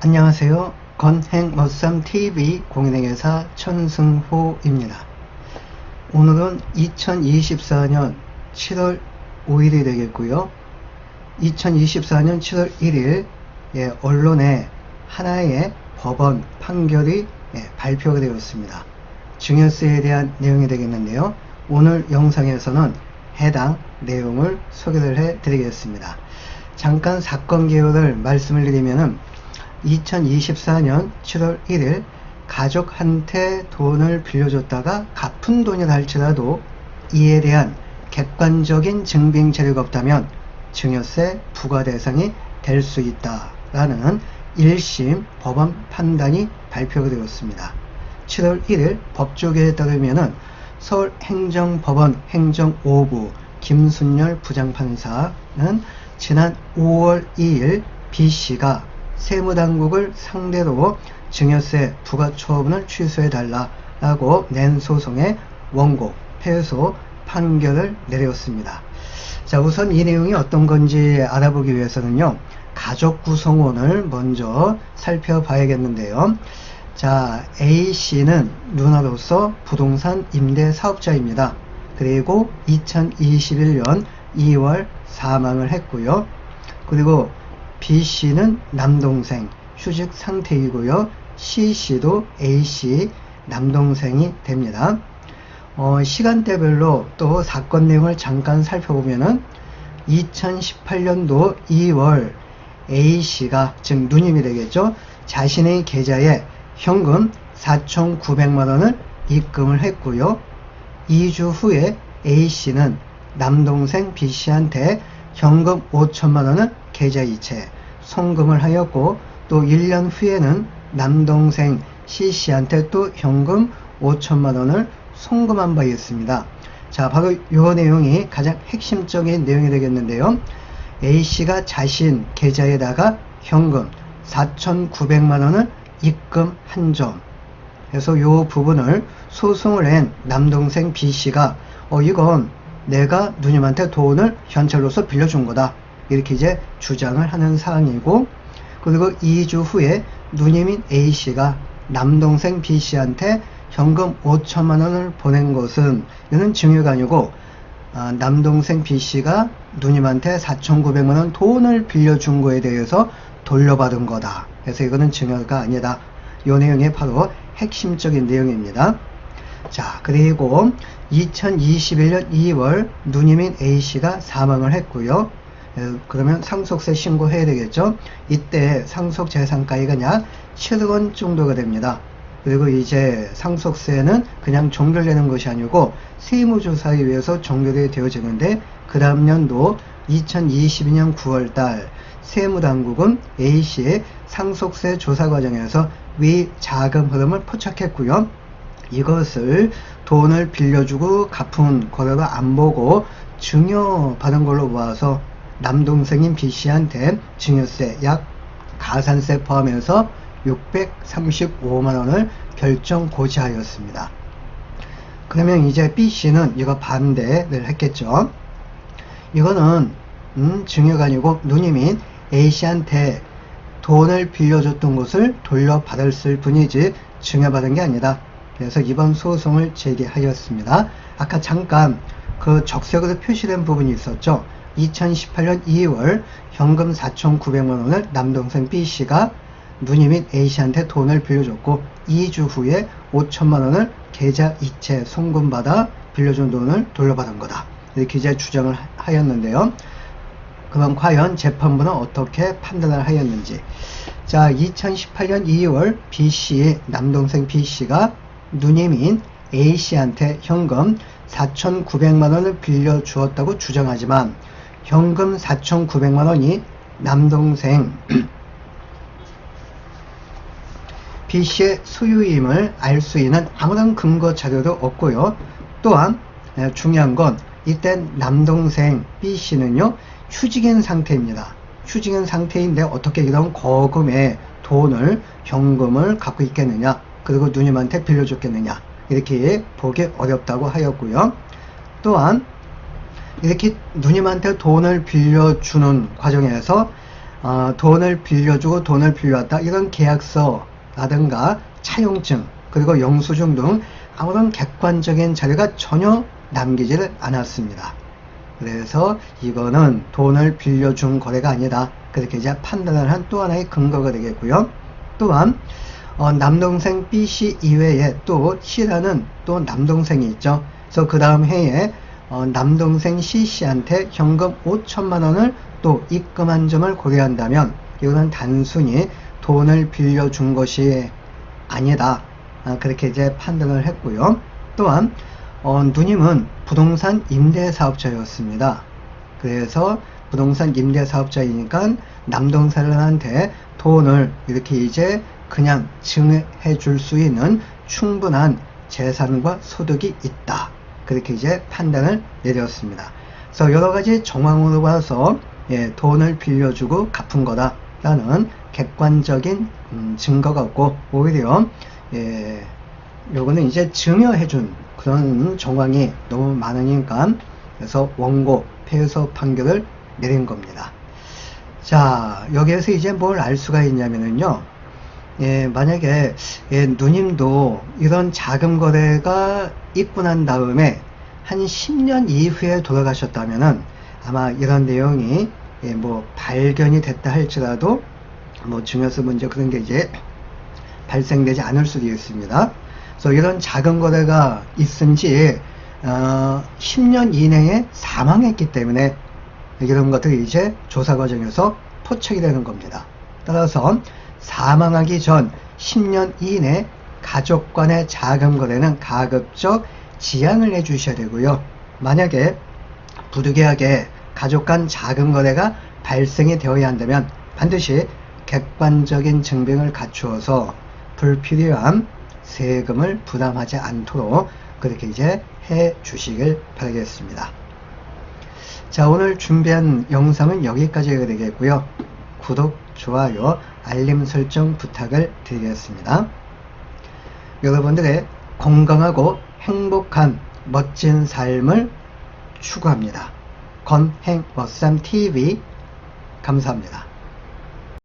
안녕하세요. 건행머썸TV 공인회계사 천승호입니다. 오늘은 2024년 7월 5일이 되겠고요. 2024년 7월 1일 언론에 하나의 법원 판결이 발표가 되었습니다. 증여세에 대한 내용이 되겠는데요. 오늘 영상에서는 해당 내용을 소개를 해 드리겠습니다. 잠깐 사건 개요를 말씀을 드리면은 2024년 7월 1일 가족한테 돈을 빌려줬다가 갚은 돈이라 할지라도 이에 대한 객관적인 증빙 자료가 없다면 증여세 부과 대상이 될 수 있다라는 1심 법원 판단이 발표가 되었습니다. 7월 1일 법조계에 따르면은 서울행정법원 행정 5부 김순열 부장판사는 지난 5월 2일 B씨가 세무당국을 상대로 증여세 부과 처분을 취소해달라고 낸 소송의 원고, 패소 판결을 내렸습니다. 자, 우선 이 내용이 어떤 건지 알아보기 위해서는요, 가족 구성원을 먼저 살펴봐야겠는데요. 자, A씨는 누나로서 부동산 임대 사업자입니다. 그리고 2021년 2월 사망을 했고요. 그리고 B씨는 남동생, 휴직 상태이고요. C씨도 A씨 남동생이 됩니다. 시간대별로 또 사건 내용을 잠깐 살펴보면은 2018년도 2월 A씨가, 즉 누님이 되겠죠, 자신의 계좌에 현금 4,900만원을 입금을 했고요. 2주 후에 A씨는 남동생 B씨한테 현금 5천만원을 계좌이체 송금을 하였고, 또 1년 후에는 남동생 C씨한테 또 현금 5천만원을 송금한 바 있습니다. 자, 바로 이 내용이 가장 핵심적인 내용이 되겠는데요. A씨가 자신 계좌에다가 현금 4,900만원을 입금한 점, 그래서 이 부분을 소송을 낸 남동생 B씨가 이건 내가 누님한테 돈을 현찰로서 빌려준 거다, 이렇게 이제 주장을 하는 사항이고, 그리고 2주 후에 누님인 A씨가 남동생 B씨한테 현금 5천만원을 보낸 것은 이는 증여가 아니고 남동생 B씨가 누님한테 4,900만원 돈을 빌려준 거에 대해서 돌려받은 거다. 그래서 이거는 증여가 아니다. 이 내용이 바로 핵심적인 내용입니다. 자, 그리고 2021년 2월 누님인 A씨가 사망을 했고요. 그러면 상속세 신고해야 되겠죠. 이때 상속재산가액은 약 7억원 정도가 됩니다. 그리고 이제 상속세는 그냥 종결되는 것이 아니고 세무조사에 의해서 종결이 되어지는데, 그 다음 년도 2022년 9월달 세무당국은 A씨의 상속세 조사 과정에서 위 자금 흐름을 포착했고요. 이것을 돈을 빌려주고 갚은 거래로 안 보고 증여받은 걸로 보아서 남동생인 B씨한테 증여세, 약 가산세 포함해서 635만원을 결정 고지하였습니다. 그러면 이제 B씨는 이거 반대를 했겠죠. 이거는 증여가 아니고 누님인 A씨한테 돈을 빌려줬던 것을 돌려받았을 뿐이지 증여받은 게 아니다. 그래서 이번 소송을 제기하였습니다. 아까 잠깐 그 적색으로 표시된 부분이 있었죠. 2018년 2월 현금 4,900만원을 남동생 B씨가 누님인 A씨한테 돈을 빌려줬고 2주 후에 5천만원을 계좌 이체 송금받아 빌려준 돈을 돌려받은 거다, 이렇게 이제 주장을 하였는데요. 그럼 과연 재판부는 어떻게 판단을 하였는지. 자, 2018년 2월 B씨, 남동생 B씨가 누님인 A씨한테 현금 4,900만원을 빌려주었다고 주장하지만 현금 4,900만원이 남동생 B씨의 소유임을 알 수 있는 아무런 근거 자료도 없고요. 또한 중요한 건 이때 남동생 B씨는요 휴직인 상태입니다. 휴직인 상태인데 어떻게 이런 거금의 돈을, 현금을 갖고 있겠느냐, 그리고 누님한테 빌려줬겠느냐, 이렇게 보기 어렵다고 하였고요. 또한 이렇게 누님한테 돈을 빌려주는 과정에서 돈을 빌려주고 돈을 빌려왔다 이런 계약서라든가 차용증 그리고 영수증 등 아무런 객관적인 자료가 전혀 남기지를 않았습니다. 그래서 이거는 돈을 빌려준 거래가 아니다 그렇게 이제 판단을 한 또 하나의 근거가 되겠고요. 또한 남동생 B씨 이외에 또 C라는 또 남동생이 있죠. 그래서 그 다음 해에 남동생 C씨한테 현금 5천만 원을 또 입금한 점을 고려한다면 이거는 단순히 돈을 빌려준 것이 아니다 그렇게 이제 판단을 했고요. 또한 누님은 부동산 임대사업자였습니다. 그래서 부동산 임대사업자이니까 남동생한테 돈을 이렇게 이제 그냥 증여해 줄 수 있는 충분한 재산과 소득이 있다. 그렇게 이제 판단을 내렸습니다. 그래서 여러 가지 정황으로 봐서 돈을 빌려주고 갚은 거다라는 객관적인 증거가 없고 오히려 요거는 이제 증여해준 그런 정황이 너무 많으니까 그래서 원고 패소 판결을 내린 겁니다. 자, 여기에서 이제 뭘 알 수가 있냐면요. 만약에 누님도 이런 자금 거래가 있고 난 다음에 한 10년 이후에 돌아가셨다면은 아마 이런 내용이 뭐 발견이 됐다 할지라도 뭐 증여세 문제 그런 게 이제 발생되지 않을 수도 있습니다. 그래서 이런 자금 거래가 있은지 10년 이내에 사망했기 때문에 이런 것들이 이제 조사 과정에서 포착이 되는 겁니다. 따라서 사망하기 전 10년 이내 가족 간의 자금 거래는 가급적 지양을 해 주셔야 되고요. 만약에 부득이하게 가족 간 자금 거래가 발생이 되어야 한다면 반드시 객관적인 증빙을 갖추어서 불필요한 세금을 부담하지 않도록 그렇게 이제 해 주시길 바라겠습니다. 자, 오늘 준비한 영상은 여기까지가 되겠고요. 구독, 좋아요, 알림 설정 부탁을 드리겠습니다. 여러분들의 건강하고 행복한 멋진 삶을 추구합니다. 건행머쌈TV 감사합니다.